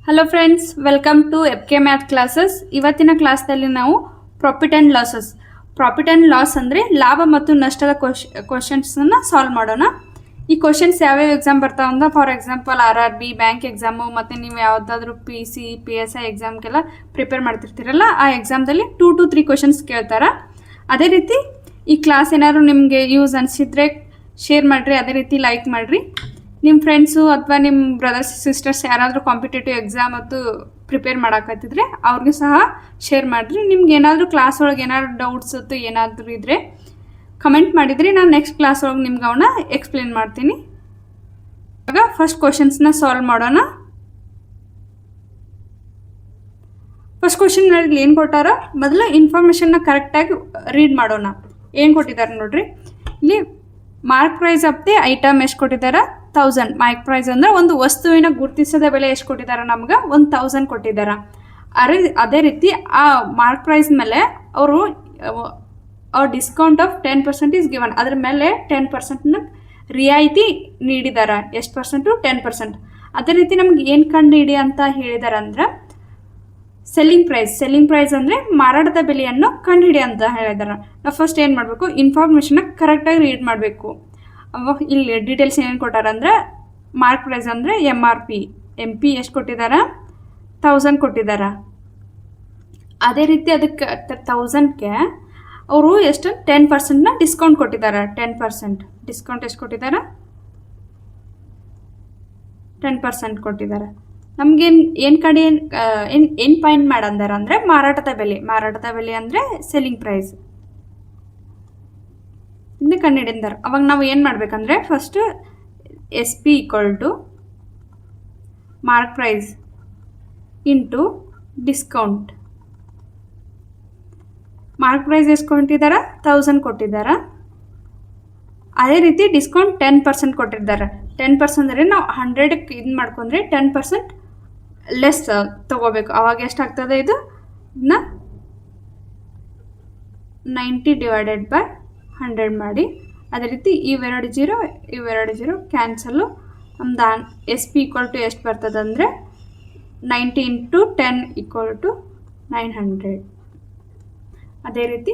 Hello friends, welcome to FK math classes. ಇವತ್ತಿನ ಕ್ಲಾಸ್ನಲ್ಲಿ ನಾವು ಪ್ರಾಫಿಟ್ ಆ್ಯಂಡ್ ಲಾಸ್ ಅಂದರೆ ಲಾಭ ಮತ್ತು ನಷ್ಟದ ಕ್ವಶನ್ಸನ್ನು ಸಾಲ್ವ್ ಮಾಡೋಣ. ಈ ಕ್ವಶನ್ಸ್ ಯಾವ್ಯಾವ ಎಕ್ಸಾಮ್ ಬರ್ತಾವ ಅಂದ್ರೆ, for example RRB bank exam, ಮತ್ತು ನೀವು ಯಾವುದಾದ್ರೂ PC PSI ಎಕ್ಸಾಮ್ಗೆಲ್ಲ ಪ್ರಿಪೇರ್ ಮಾಡ್ತಿರ್ತೀರಲ್ಲ, ಆ ಎಕ್ಸಾಮ್ದಲ್ಲಿ 2 to 3 ಕ್ವಶನ್ಸ್ ಕೇಳ್ತಾರೆ. ಅದೇ ರೀತಿ ಈ ಕ್ಲಾಸ್ ಏನಾದ್ರು ನಿಮಗೆ ಯೂಸ್ ಅನಿಸಿದ್ರೆ ಶೇರ್ ಮಾಡಿರಿ, ಅದೇ ರೀತಿ ಲೈಕ್ ಮಾಡಿರಿ. ನಿಮ್ಮ ಫ್ರೆಂಡ್ಸು ಅಥವಾ ನಿಮ್ಮ ಬ್ರದರ್ಸ್ ಸಿಸ್ಟರ್ಸ್ ಯಾರಾದರೂ ಕಾಂಪಿಟೇಟಿವ್ ಎಕ್ಸಾಮ್ ಮತ್ತು ಪ್ರಿಪೇರ್ ಮಾಡೋಕತ್ತಿದ್ರೆ ಅವ್ರಿಗೂ ಸಹ ಶೇರ್ ಮಾಡಿರಿ. ನಿಮ್ಗೆ ಏನಾದರೂ ಕ್ಲಾಸ್ ಒಳಗೆ ಏನಾದರೂ ಡೌಟ್ಸ್ ಅಥವಾ ಏನಾದರೂ ಇದ್ದರೆ ಕಮೆಂಟ್ ಮಾಡಿದರೆ ನಾನು ನೆಕ್ಸ್ಟ್ ಕ್ಲಾಸ್ ಒಳಗೆ ನಿಮ್ಗೆ ಅವನ್ನ ಎಕ್ಸ್ಪ್ಲೇನ್ ಮಾಡ್ತೀನಿ. ಇವಾಗ ಫಸ್ಟ್ ಕ್ವಶನ್ಸ್ನ ಸಾಲ್ವ್ ಮಾಡೋಣ. ಫಸ್ಟ್ ಕ್ವಶನ್ನಲ್ಲಿ ಏನು ಕೊಟ್ಟಾರೋ ಮೊದಲು ಇನ್ಫಾರ್ಮೇಷನ್ನ ಕರೆಕ್ಟಾಗಿ ರೀಡ್ ಮಾಡೋಣ. ಏನು ಕೊಟ್ಟಿದ್ದಾರೆ ನೋಡ್ರಿ. ಇಲ್ಲಿ mark price of the item ಎಷ್ಟು ಕೊಟ್ಟಿದ್ದಾರೆ? 1000. ಮಾರ್ಕ್ ಪ್ರೈಸ್ ಅಂದರೆ ಒಂದು ವಸ್ತುವಿನ ಗುರುತಿಸದ ಬೆಲೆ ಎಷ್ಟು ಕೊಟ್ಟಿದ್ದಾರೆ? ನಮ್ಗೆ 1000 ಕೊಟ್ಟಿದ್ದಾರೆ. ಅದೇ ರೀತಿ ಆ ಮಾರ್ಕ್ ಪ್ರೈಸ್ ಮೇಲೆ ಅವರು ಡಿಸ್ಕೌಂಟ್ ಆಫ್ 10% ಈಸ್ ಗಿವನ್. ಅದ್ರ ಮೇಲೆ 10% ರಿಯಾಯಿತಿ ನೀಡಿದ್ದಾರೆ. ಎಷ್ಟು ಪರ್ಸೆಂಟು? 10%. ಅದೇ ರೀತಿ ನಮ್ಗೆ ಏನು ಕಂಡು ಹಿಡಿ ಅಂತ ಹೇಳಿದ್ದಾರೆ ಅಂದ್ರೆ ಸೆಲ್ಲಿಂಗ್ ಪ್ರೈಸ್ ಅಂದರೆ ಮಾರಾಟದ ಬೆಲೆಯನ್ನು ಕಂಡುಹಿಡಿ ಅಂತ ಹೇಳಿದ್ದಾರೆ. ನಾವು ಫಸ್ಟ್ ಏನು ಮಾಡಬೇಕು? ಇನ್ಫಾರ್ಮೇಷನ್ನ ಕರೆಕ್ಟಾಗಿ ರೀಡ್ ಮಾಡಬೇಕು. ಇಲ್ಲಿ ಡೀಟೇಲ್ಸ್ ಏನೇನು ಕೊಟ್ಟಾರ ಅಂದರೆ, ಮಾರ್ಕ್ ಪ್ರೈಸ್ ಅಂದರೆ MRP ಎಷ್ಟು ಕೊಟ್ಟಿದ್ದಾರೆ? 1000 ಕೊಟ್ಟಿದ್ದಾರೆ. ಅದೇ ರೀತಿ ಅದಕ್ಕೆ 1000ಕ್ಕೆ ಅವರು ಎಷ್ಟು 10%ನ ಡಿಸ್ಕೌಂಟ್ ಕೊಟ್ಟಿದ್ದಾರೆ. 10% ಡಿಸ್ಕೌಂಟ್ ಎಷ್ಟು ಕೊಟ್ಟಿದ್ದಾರೆ? 10% ಕೊಟ್ಟಿದ್ದಾರೆ. ನಮಗೇನು ಏನು ಪಾಯಿಂಟ್ ಮಾಡಂದಾರ ಅಂದರೆ ಮಾರಾಟದ ಬೆಲೆ ಅಂದರೆ ಸೆಲ್ಲಿಂಗ್ ಪ್ರೈಸ್ ಇಂದ ಕಂಡುಹಿಡಿದಾರೆ. ಅವಾಗ ನಾವು ಏನು ಮಾಡಬೇಕಂದ್ರೆ first SP = mark price into discount. Mark price ಎಷ್ಟು ಕೊಟ್ಟಿದ್ದಾರೆ? 1000 ಕೊಟ್ಟಿದ್ದಾರೆ. ಅದೇ ರೀತಿ ಡಿಸ್ಕೌಂಟ್ 10% ಕೊಟ್ಟಿದ್ದಾರೆ. 10% ಅಂದರೆ ನಾವು 100ಕ್ಕೆ ಇದು ಮಾಡ್ಕೊಂಡ್ರೆ 10% ಲೆಸ್ ತೊಗೋಬೇಕು. ಅವಾಗ ಎಷ್ಟಾಗ್ತದೆ? ಇದು 90 / 100 ಮಾಡಿ. ಅದೇ ರೀತಿ ಇವೆರಡು ಜೀರೋ ಕ್ಯಾನ್ಸಲ್ಲು. ನಮ್ದು SP = ಎಷ್ಟು ಬರ್ತದೆ ಅಂದರೆ 90 × 10 = 900. ಅದೇ ರೀತಿ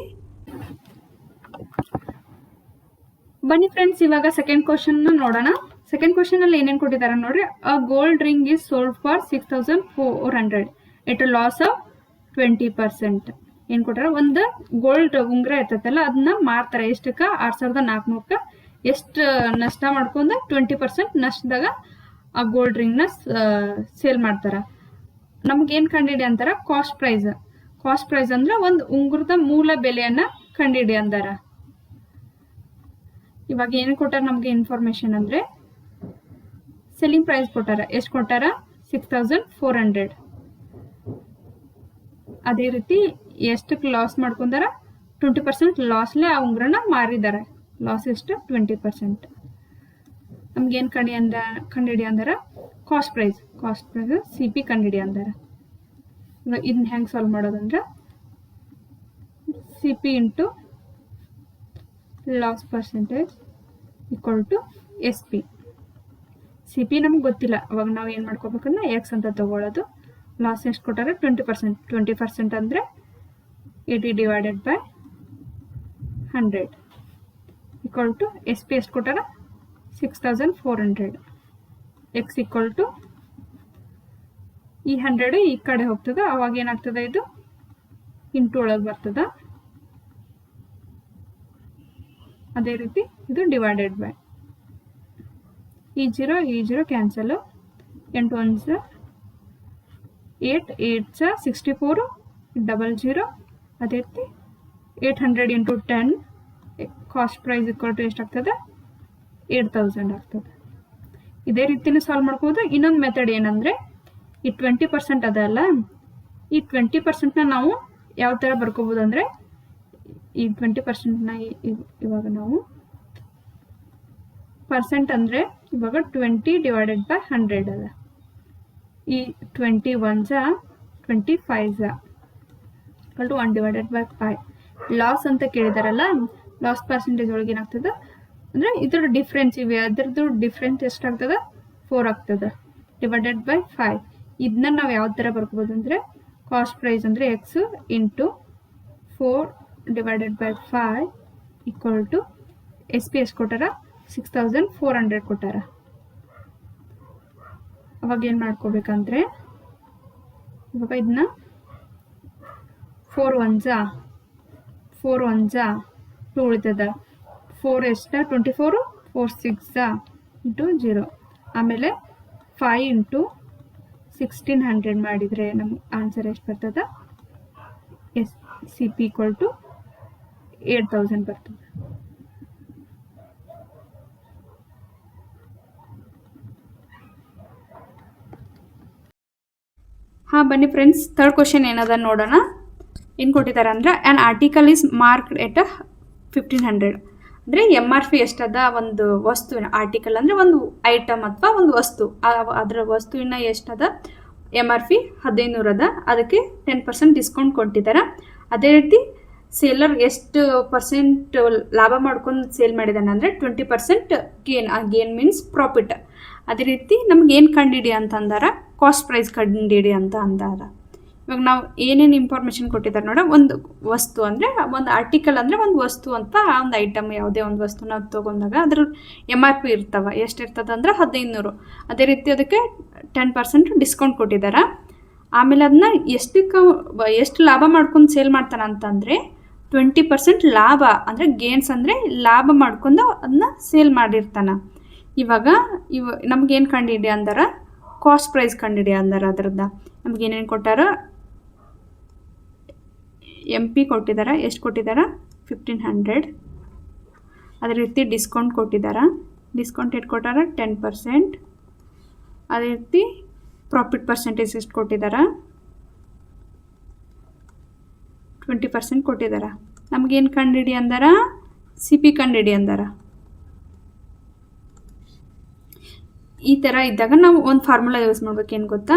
ಬನ್ನಿ ಫ್ರೆಂಡ್ಸ್, ಇವಾಗ ಸೆಕೆಂಡ್ ಕ್ವಶನ್ನ ನೋಡೋಣ. ಸೆಕೆಂಡ್ ಕ್ವಶನಲ್ಲಿ ಏನೇನು ಕೊಟ್ಟಿದ್ದಾರೆ ನೋಡ್ರಿ. A gold ring is sold for 6400 at a loss of 20%. ಏನು ಕೊಟ್ಟಾರ? ಒಂದು ಗೋಲ್ಡ್ ಉಂಗುರ ಇರ್ತೈತಲ್ಲ, ಅದನ್ನ ಮಾರ್ತಾರೆ. ಎಷ್ಟಕ್ಕೆ? 6400ಕ್ಕೆ. ಎಷ್ಟು ನಷ್ಟ ಮಾಡ್ಕೊಂಡು 20% ನಷ್ಟದಾಗ ಆ ಗೋಲ್ಡ್ ರಿಂಗ್ನ ಸೇಲ್ ಮಾಡ್ತಾರೆ. ನಮಗೇನು ಕಂಡುಹಿಡಿ ಅಂತಾರೆ? ಕಾಸ್ಟ್ ಪ್ರೈಸ್ ಅಂದ್ರೆ ಒಂದು ಉಂಗುರದ ಮೂಲ ಬೆಲೆಯನ್ನು ಕಂಡುಹಿಡಿ ಅಂದಾರ. ಇವಾಗ ಏನು ಕೊಟ್ಟಾರ ನಮಗೆ ಇನ್ಫಾರ್ಮೇಶನ್ ಅಂದರೆ ಸೆಲ್ಲಿಂಗ್ ಪ್ರೈಸ್ ಕೊಟ್ಟಾರ. ಎಷ್ಟು ಕೊಟ್ಟಾರ? 6400. ಅದೇ ರೀತಿ ಎಷ್ಟಕ್ಕೆ ಲಾಸ್ ಮಾಡ್ಕೊಂಡಾರ? 20% ಲಾಸ್ಲೆ ಆ ಉಂಗುರನ ಮಾರಿದ್ದಾರೆ. ಲಾಸ್ ಎಷ್ಟು? 20%. ನಮ್ಗೇನು ಕಂಡುಹಿಡಿ ಅಂದಾರ? ಕಾಸ್ಟ್ ಪ್ರೈಸ್ CP ಕಂಡುಹಿಡಿ ಅಂದಾರ. ಇದನ್ನ ಹೆಂಗೆ ಸಾಲ್ವ್ ಮಾಡೋದಂದ್ರೆ CP into loss percentage = SP. CP ನಮ್ಗೆ ಗೊತ್ತಿಲ್ಲ. ಅವಾಗ ನಾವು ಏನು ಮಾಡ್ಕೋಬೇಕಂದ್ರೆ X ಅಂತ ತಗೊಳ್ಳೋದು. ಲಾಸ್ ಎಷ್ಟು ಕೊಟ್ಟಾರೆ? 20% ಅಂದರೆ 80 / 100 = SP ಎಷ್ಟು ಕೊಟ್ಟಾರ? 6400. X = ಈ 100 ಈ ಕಡೆ ಹೋಗ್ತದೆ. ಅವಾಗ ಏನಾಗ್ತದೆ? ಇದು ಇಂಟು ಒಳಗೆ ಬರ್ತದೆ. ಅದೇ ರೀತಿ ಇದು ಡಿವೈಡೆಡ್ ಬೈ ಈ ಜೀರೋ ಕ್ಯಾನ್ಸಲು. 8 1s 8 8s 64 00. ಅದೇ ರೀತಿ 800 × 10 ಕಾಸ್ಟ್ ಪ್ರೈಸ್ = ಎಷ್ಟಾಗ್ತದೆ? 8000 ಆಗ್ತದೆ. ಇದೇ ರೀತಿನೂ ಸಾಲ್ವ್ ಮಾಡ್ಬೋದು. ಇನ್ನೊಂದು ಮೆಥಡ್ ಏನಂದರೆ, ಈ 20% ಅದಲ್ಲ, ಈ 20%ನ ನಾವು ಯಾವ ಥರ ಬರ್ಕೋಬೋದು ಅಂದರೆ, ಈ 20%ನ ಇವಾಗ ನಾವು ಪರ್ಸೆಂಟ್ ಅಂದರೆ ಇವಾಗ 20 / 100 ಅದ. ಈ 21s 25s = 1 / 5. ಲಾಸ್ ಅಂತ ಕೇಳಿದಾರಲ್ಲ, ಲಾಸ್ ಪರ್ಸೆಂಟೇಜ್ ಒಳಗೆ ಏನಾಗ್ತದೆ ಅಂದರೆ ಇದ್ರ ಡಿಫ್ರೆನ್ಸ್ ಇವೆ. ಅದರದ್ದು ಡಿಫ್ರೆನ್ಸ್ ಎಷ್ಟಾಗ್ತದೆ? 4 ಆಗ್ತದೆ. Divided by 5. ಇದನ್ನ ನಾವು ಯಾವ ಥರ ಬರ್ಕೋಬೋದು ಅಂದರೆ ಕಾಸ್ಟ್ ಪ್ರೈಸ್ ಅಂದರೆ x into 4 divided by 5 equal to S P ಎಷ್ಟು ಕೊಟ್ಟಾರ 6400 ಕೊಟ್ಟಾರ. ಅವಾಗ ಏನು ಮಾಡ್ಕೋಬೇಕಂದ್ರೆ ಇವಾಗ ಇದನ್ನ 4 1 2 ಉಳಿತದ 4 ಎಷ್ಟು 24 4 6 ಇಂಟು 0 ಆಮೇಲೆ 5 ಇಂಟು 1600 ಮಾಡಿದರೆ ನಮ್ಮ ಆನ್ಸರ್ ಎಷ್ಟು ಬರ್ತದ S C P equal to 8000 ಬರ್ತದೆ. ಹಾಂ ಬನ್ನಿ ಫ್ರೆಂಡ್ಸ್, ಥರ್ಡ್ ಕ್ವಶನ್ ಏನದ ನೋಡೋಣ. ಏನು ಕೊಟ್ಟಿದ್ದಾರೆ ಅಂದರೆ ಆ್ಯನ್ ಆರ್ಟಿಕಲ್ ಈಸ್ ಮಾರ್ಕ್ಡ್ ಎಟ್ 1500 ಅಂದರೆ ಎಮ್ ಆರ್ ಪಿ ಎಷ್ಟದ ಒಂದು ವಸ್ತುವಿನ ಆರ್ಟಿಕಲ್ ಅಂದರೆ ಒಂದು ಐಟಮ್ ಅಥವಾ ಒಂದು ವಸ್ತು, ಅದರ ವಸ್ತುವಿನ ಎಷ್ಟದ ಎಮ್ ಆರ್ ಪಿ 1500 ಅದ, ಅದಕ್ಕೆ 10% ಡಿಸ್ಕೌಂಟ್ ಕೊಟ್ಟಿದ್ದಾರೆ. ಅದೇ ರೀತಿ ಸೇಲರ್ ಎಷ್ಟು ಪರ್ಸೆಂಟ್ ಲಾಭ ಮಾಡ್ಕೊಂಡು ಸೇಲ್ ಮಾಡಿದ್ದಾನೆ ಅಂದರೆ 20% ಗೇನ್. ಆ ಗೇನ್ ಮೀನ್ಸ್ ಪ್ರಾಫಿಟ್. ಅದೇ ರೀತಿ ನಮ್ಗೆ ಏನು ಕಂಡಿಡಿ ಅಂತಂದಾರ ಕಾಸ್ಟ್ ಪ್ರೈಸ್ ಕಂಡಿಡಿ ಅಂತ ಅಂದಾರ. ಇವಾಗ ನಾವು ಏನೇನು ಇನ್ಫಾರ್ಮೇಷನ್ ಕೊಟ್ಟಿದ್ದಾರೆ ನೋಡ, ಒಂದು ವಸ್ತು ಅಂದರೆ ಒಂದು ಆರ್ಟಿಕಲ್ ಅಂದರೆ ಒಂದು ವಸ್ತು ಅಂತ, ಒಂದು ಐಟಮ್ ಯಾವುದೇ ಒಂದು ವಸ್ತು ನಾವು ತೊಗೊಂಡಾಗ ಅದ್ರ ಎಮ್ ಆರ್ ಪಿ ಇರ್ತವೆ. ಎಷ್ಟು ಇರ್ತದೆ ಅಂದರೆ 1500. ಅದೇ ರೀತಿ ಅದಕ್ಕೆ 10% ಡಿಸ್ಕೌಂಟ್ ಕೊಟ್ಟಿದ್ದಾರೆ. ಆಮೇಲೆ ಅದನ್ನ ಎಷ್ಟು ಲಾಭ ಮಾಡ್ಕೊಂಡು ಸೇಲ್ ಮಾಡ್ತಾನೆ ಅಂತಂದರೆ 20% ಲಾಭ ಅಂದರೆ ಗೇನ್ಸ್ ಅಂದರೆ ಲಾಭ ಮಾಡ್ಕೊಂಡು ಅದನ್ನ ಸೇಲ್ ಮಾಡಿರ್ತಾನೆ. ಇವಾಗ ನಮ್ಗೇನು ಕಂಡಿಡಿ ಅಂದಾರ ಕಾಸ್ಟ್ ಪ್ರೈಸ್ ಕಂಡಿಡಿ ಅಂದಾರ. ಅದ್ರದ್ದು ನಮಗೇನೇನು ಕೊಟ್ಟಾರ ಎಮ್ ಪಿ ಕೊಟ್ಟಿದ್ದಾರೆ. ಎಷ್ಟು ಕೊಟ್ಟಿದ್ದಾರೆ 1500. ಅದೇ ರೀತಿ ಡಿಸ್ಕೌಂಟ್ ಕೊಟ್ಟಿದ್ದಾರೆ. ಡಿಸ್ಕೌಂಟ್ ಎಷ್ಟು ಕೊಟ್ಟಾರ 10%. ಅದೇ ರೀತಿ ಪ್ರಾಫಿಟ್ ಪರ್ಸೆಂಟೇಜ್ ಎಷ್ಟು ಕೊಟ್ಟಿದ್ದಾರೆ 20% ಕೊಟ್ಟಿದ್ದಾರೆ. ನಮಗೇನು ಕಂಡಿಡಿ ಅಂದಾರ ಸಿ ಪಿ ಕಂಡಿಡಿ ಅಂದಾರ. ಈ ಥರ ಇದ್ದಾಗ ನಾವು ಒಂದು ಫಾರ್ಮುಲಾ ಯೂಸ್ ಮಾಡ್ಬೇಕೇನು ಗೊತ್ತಾ,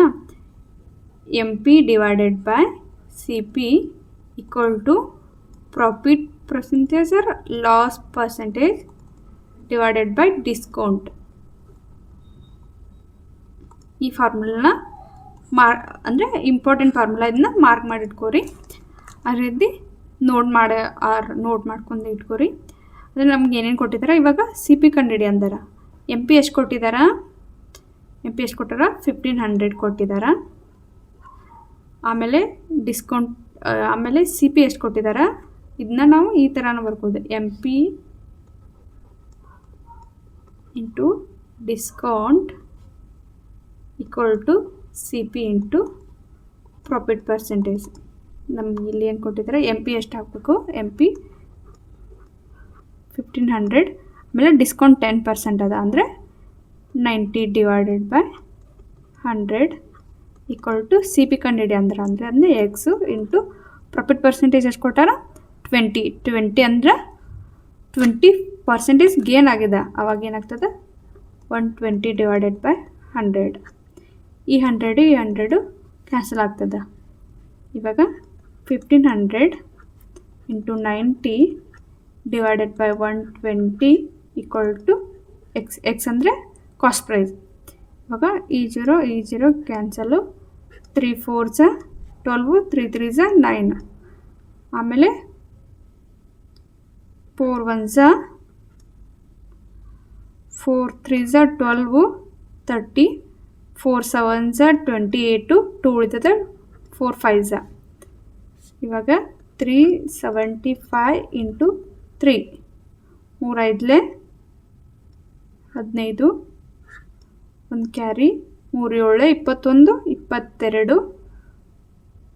M P divided by C P equal to profit percentage or loss percentage divided by discount. ಈ ಫಾರ್ಮುಲಾನ ಅಂದರೆ ಇಂಪಾರ್ಟೆಂಟ್ ಫಾರ್ಮುಲಾ, ಇದನ್ನ ಮಾರ್ಕ್ ಮಾಡಿ ಇಟ್ಕೋರಿ. ಅದೇ ರೀತಿ ನೋಟ್ ಮಾಡ್ಕೊಂಡು ಇಟ್ಕೋರಿ. ಅಂದರೆ ನಮ್ಗೆ ಏನೇನು ಕೊಟ್ಟಿದ್ದಾರೆ ಇವಾಗ ಸಿ ಪಿ ಕಂಡಿಡಿ ಅಂದಾರ. ಎಮ್ ಪಿ ಎಷ್ಟು ಕೊಟ್ಟಿದ್ದಾರ 1500 ಕೊಟ್ಟಿದ್ದಾರೆ. ಆಮೇಲೆ ಡಿಸ್ಕೌಂಟ್ ಆಮೇಲೆ ಸಿ ಪಿ ಎಷ್ಟು ಕೊಟ್ಟಿದ್ದಾರೆ, ಇದನ್ನ ನಾವು ಈ ಥರನೂ ಬರ್ಬೋದು, M P into discount equal to C P into profit percentage. ನಮ್ಗೆ ಇಲ್ಲಿ ಏನು ಕೊಟ್ಟಿದ್ದಾರೆ ಎಮ್ ಪಿ ಎಷ್ಟು ಹಾಕಬೇಕು, ಎಮ್ ಪಿ 1500 ಆಮೇಲೆ ಡಿಸ್ಕೌಂಟ್ 10% ಅದ ಅಂದರೆ 90 divided by 100 equal to C P ಕಂಡಿಡಿ ಅಂದರೆ ಎಕ್ಸು ಇಂಟು ಪ್ರಾಫಿಟ್ ಪರ್ಸೆಂಟೇಜ್ ಎಷ್ಟು ಕೊಟ್ಟಾರ 20 ಅಂದರೆ 20% ಗೇನ್ ಆಗಿದೆ. ಅವಾಗ ಏನಾಗ್ತದೆ 120 ಡಿವೈಡೆಡ್ ಬೈ 100. ಈ 100 ಕ್ಯಾನ್ಸಲ್ ಆಗ್ತದೆ. ಇವಾಗ 1500 into 90 divided by 120 equal to x ಅಂದರೆ ಕಾಸ್ಟ್ ಪ್ರೈಸ್. ಇವಾಗ ಈ ಜೀರೋ ಕ್ಯಾನ್ಸಲು, 3 4s 12, 3 3s 9, ಆಮೇಲೆ 4 1s 4 3s 12 30, 4 7s 28, 2 ಉಳಿತದೆ 4 5s. ಇವಾಗ 375 into 3 3 5 15, 1 carry 3 7 21, 22,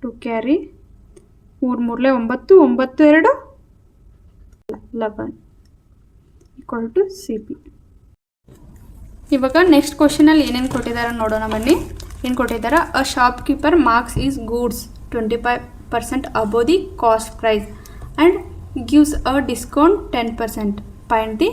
2 carry 3 3 9 9 2 11 equal to C P. ಇವಾಗ ನೆಕ್ಸ್ಟ್ ಕ್ವಶನಲ್ಲಿ ಏನೇನು ಕೊಟ್ಟಿದ್ದಾರೆ ನೋಡೋಣ ಬನ್ನಿ. ಏನು ಕೊಟ್ಟಿದ್ದಾರೆ, a shopkeeper marks his goods 25% above the cost price and gives a discount 10%. Find the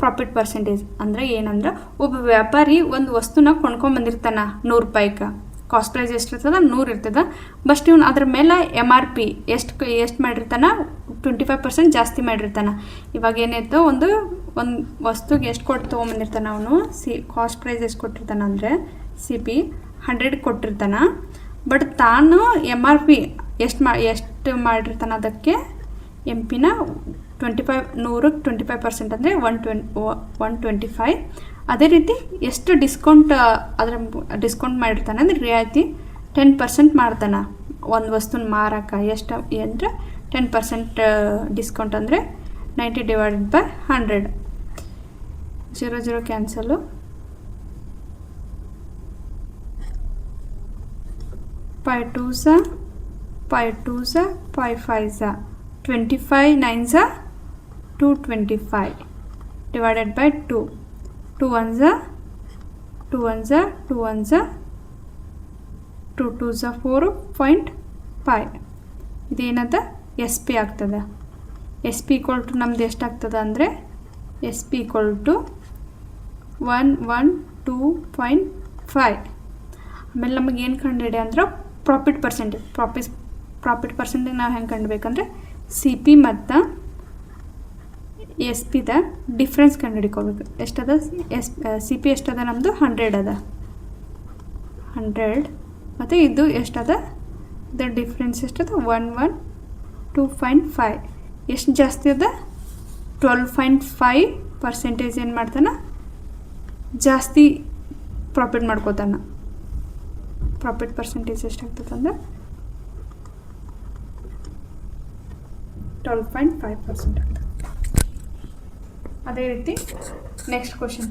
profit percentage. ಅಂದರೆ ಏನಂದ್ರೆ ಒಬ್ಬ ವ್ಯಾಪಾರಿ ಒಂದು ವಸ್ತುನ ಕೊಂಡ್ಕೊಂಬಂದಿರ್ತಾನೆ 100 ರೂಪಾಯಿಗೆ, ಕಾಸ್ಟ್ ಪ್ರೈಸ್ ಎಷ್ಟು ಇರ್ತದೆ 100 ಇರ್ತದೆ. ಬಟ್ ಇವನು ಅದ್ರ ಮೇಲೆ ಎಮ್ ಆರ್ ಪಿ ಎಷ್ಟು ಮಾಡಿರ್ತಾನೆ 25% ಜಾಸ್ತಿ ಮಾಡಿರ್ತಾನೆ. ಇವಾಗ ಏನಾಯ್ತು, ಒಂದು ವಸ್ತುಗೆ ಎಷ್ಟು ಕೊಟ್ಟು ತೊಗೊಂಬಂದಿರ್ತಾನೆ ಅವನು, ಕಾಸ್ಟ್ ಪ್ರೈಸ್ ಎಷ್ಟು ಕೊಟ್ಟಿರ್ತಾನೆ ಅಂದರೆ ಸಿ ಪಿ, 100 ಕೊಟ್ಟಿರ್ತಾನೆ. ಬಟ್ ತಾನು MRP ಎಷ್ಟು ಮಾಡಿರ್ತಾನೆ ಅದಕ್ಕೆ ಎಮ್ ಪಿನ 100% ಅಂದರೆ 125. ಅದೇ ರೀತಿ ಎಷ್ಟು ಡಿಸ್ಕೌಂಟ್ ಡಿಸ್ಕೌಂಟ್ ಮಾಡಿರ್ತಾನೆ ಅಂದರೆ ರಿಯಾಯಿತಿ 10% ಮಾಡ್ತಾನೆ ಒಂದು ವಸ್ತುನ ಮಾರಕ್ಕೆ. ಎಷ್ಟು ಅಂದರೆ 10% ಡಿಸ್ಕೌಂಟ್ ಅಂದರೆ 90/100. 0 cancel. 5 2s 5 2s 5 5s 25 9s 225 divided by 2. 2 1s 2 1s 2 1s 2 2s 4.5. ಇದೇನದ SP ಆಗ್ತದೆ. SP ಈಕ್ವಲ್ ಟು ನಮ್ದು ಎಷ್ಟಾಗ್ತದೆ ಅಂದರೆ SP ಈಕ್ವಲ್ ಟು 112.5. ಆಮೇಲೆ ನಮಗೆ ಏನು ಕಂಡುಹಿಡಿ ಅಂದ್ರೆ ಪ್ರಾಫಿಟ್ ಪರ್ಸೆಂಟೇಜ್ ನಾವು ಹೆಂಗೆ ಕಂಡುಬೇಕಂದ್ರೆ CP ಮತ್ತು SPದ ಡಿಫ್ರೆನ್ಸ್ ಕಂಡುಹಿಡ್ಕೋಬೇಕು. ಎಷ್ಟದ CP ಎಷ್ಟದ ನಮ್ಮದು 100 ಅದ. 100 ಮತ್ತು ಇದು ಎಷ್ಟದ ಇದರ ಡಿಫ್ರೆನ್ಸ್ ಎಷ್ಟದ 112.5. ಎಷ್ಟು ಜಾಸ್ತಿ ಅದ 12.5% ಏನು ಮಾಡ್ತಾನೆ ಜಾಸ್ತಿ ಪ್ರಾಫಿಟ್ ಮಾಡ್ಕೋತಾನೆ. ಪ್ರಾಫಿಟ್ ಪರ್ಸೆಂಟೇಜ್ ಎಷ್ಟಾಗ್ತದೆ ಅಂದ್ರೆ 12.5% ಆಗ್ತದೆ. ಅದೇ ರೀತಿ ನೆಕ್ಸ್ಟ್ ಕ್ವಶನ್.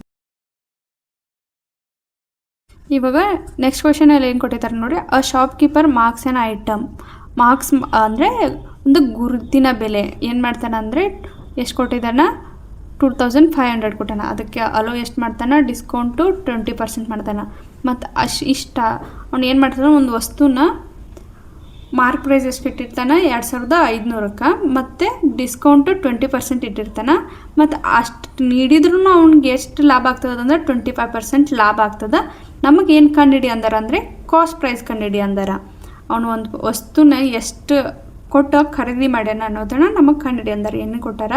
ಇವಾಗ ನೆಕ್ಸ್ಟ್ ಕ್ವಶನಲ್ಲಿ ಏನು ಕೊಟ್ಟಿದ್ದಾರೆ ನೋಡಿ. A shopkeeper marks an item. Marks ಅಂದರೆ ಒಂದು ಗುರುತಿನ ಬೆಲೆ ಏನು ಮಾಡ್ತಾನೆ ಅಂದರೆ ಎಷ್ಟು ಕೊಟ್ಟಿದ್ದಾನೆ 2500 ಕೊಟ್ಟಾನ. ಅದಕ್ಕೆ ಅಲೋ ಎಷ್ಟು ಮಾಡ್ತಾನೆ ಡಿಸ್ಕೌಂಟು 20% ಮಾಡ್ತಾನೆ. ಮತ್ತು ಇಷ್ಟ ಅವ್ನು ಏನು ಮಾಡ್ತಾನೆ ಒಂದು ವಸ್ತುನ ಮಾರ್ಕ್ ಪ್ರೈಸ್ ಎಷ್ಟು ಇಟ್ಟಿರ್ತಾನೆ 2500ಕ್ಕೆ ಮತ್ತು ಡಿಸ್ಕೌಂಟು 20% ಇಟ್ಟಿರ್ತಾನೆ. ಮತ್ತು ಅಷ್ಟು ನೀಡಿದ್ರೂ ಅವ್ನಿಗೆ ಎಷ್ಟು ಲಾಭ ಆಗ್ತದೆ ಅಂದರೆ 25% ಲಾಭ ಆಗ್ತದೆ. ನಮಗೆ ಏನು ಕಂಡುಹಿಡಿ ಅಂದರೆ ಕಾಸ್ಟ್ ಪ್ರೈಸ್ ಕಂಡುಹಿಡಿ ಅಂದಾರ. ಅವನು ಒಂದು ವಸ್ತುನ ಎಷ್ಟು ಕೊಟ್ಟು ಖರೀದಿ ಮಾಡ್ಯಾನ ಅನ್ನೋದನ್ನು ನಮಗೆ ಕಂಡುಹಿಡಿ ಅಂದಾರ. ಏನು ಕೊಟ್ಟಾರ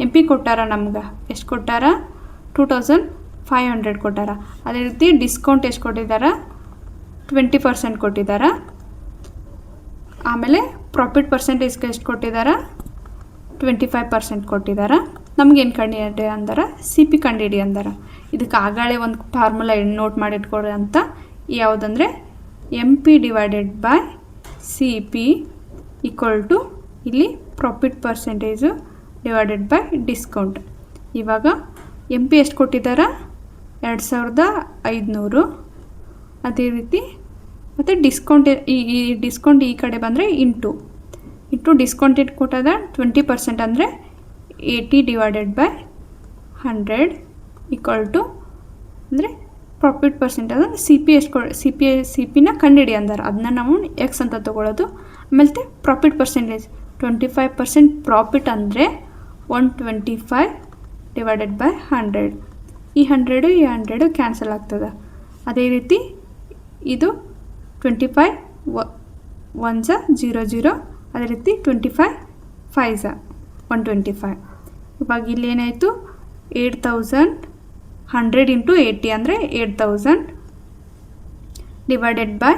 MP ಕೊಟ್ಟಾರ. ನಮ್ಗೆ ಎಷ್ಟು ಕೊಟ್ಟಾರ 2500 ಕೊಟ್ಟಾರ. ಅದೇ ರೀತಿ ಡಿಸ್ಕೌಂಟ್ ಎಷ್ಟು ಕೊಟ್ಟಿದ್ದಾರೆ 20% ಕೊಟ್ಟಿದ್ದಾರೆ. ಆಮೇಲೆ ಪ್ರಾಫಿಟ್ ಪರ್ಸೆಂಟೇಜ್ಗೆ ಎಷ್ಟು ಕೊಟ್ಟಿದ್ದಾರೆ 25% ಕೊಟ್ಟಿದ್ದಾರೆ. ನಮಗೇನು ಕಂಡುಹಿಡಿ ಅಂದಾರ CP ಕಂಡುಹಿಡಿ ಅಂದಾರ. ಇದಕ್ಕೆ ಆಗಾಳೆ ಒಂದು ಫಾರ್ಮುಲಾ ನೋಟ್ ಮಾಡಿಟ್ಕೊಡ್ರಿ ಅಂತ. ಯಾವುದಂದರೆ MP divided by CP equal to ಇಲ್ಲಿ profit percentage divided by discount. ಇವಾಗ MP ಎಷ್ಟು ಕೊಟ್ಟಿದ್ದಾರೆ 2500. ಅದೇ ರೀತಿ ಮತ್ತು ಡಿಸ್ಕೌಂಟ್ ಈ ಡಿಸ್ಕೌಂಟ್ ಈ ಕಡೆ ಬಂದರೆ ಇಂಟು ಡಿಸ್ಕೌಂಟ್ ಎಷ್ಟು ಕೊಟ್ಟದ 20% ಅಂದರೆ 80/100 ಈಕ್ವಲ್ ಟು ಅಂದರೆ ಪ್ರಾಫಿಟ್ ಪರ್ಸೆಂಟೇಜ್ ಅಂದರೆ CP ಎಷ್ಟು CPನ ಕಂಡುಹಿಡಿ ಅಂದಾರ. ಅದನ್ನ ನಾವು X ಅಂತ ತೊಗೊಳ್ಳೋದು. ಆಮೇಲೆ ಪ್ರಾಫಿಟ್ ಪರ್ಸೆಂಟೇಜ್ 25% ಪ್ರಾಫಿಟ್ ಅಂದರೆ 125/100. ಈ 100 ಕ್ಯಾನ್ಸಲ್ ಆಗ್ತದೆ. ಅದೇ ರೀತಿ ಇದು 25 1s 00. ಅದೇ ರೀತಿ 25 5s 125. ಇವಾಗ ಇಲ್ಲಿ ಏನಾಯಿತು 8100 × 80 ಅಂದರೆ 8000 ಡಿವೈಡೆಡ್ ಬೈ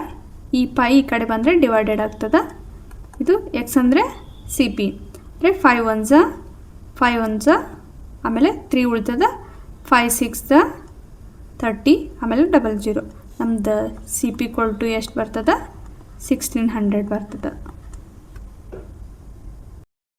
ಈ ಪೈ ಈ ಕಡೆ ಬಂದರೆ ಡಿವೈಡೆಡ್ ಆಗ್ತದೆ. ಇದು X ಅಂದರೆ CP ಅಂದರೆ 5 1s ಆಮೇಲೆ 3 ಉಳಿತದ 5 6s 30 ಆಮೇಲೆ 00. ನಮ್ದು CP = ಎಷ್ಟು ಬರ್ತದೆ 1600 ಬರ್ತದೆ.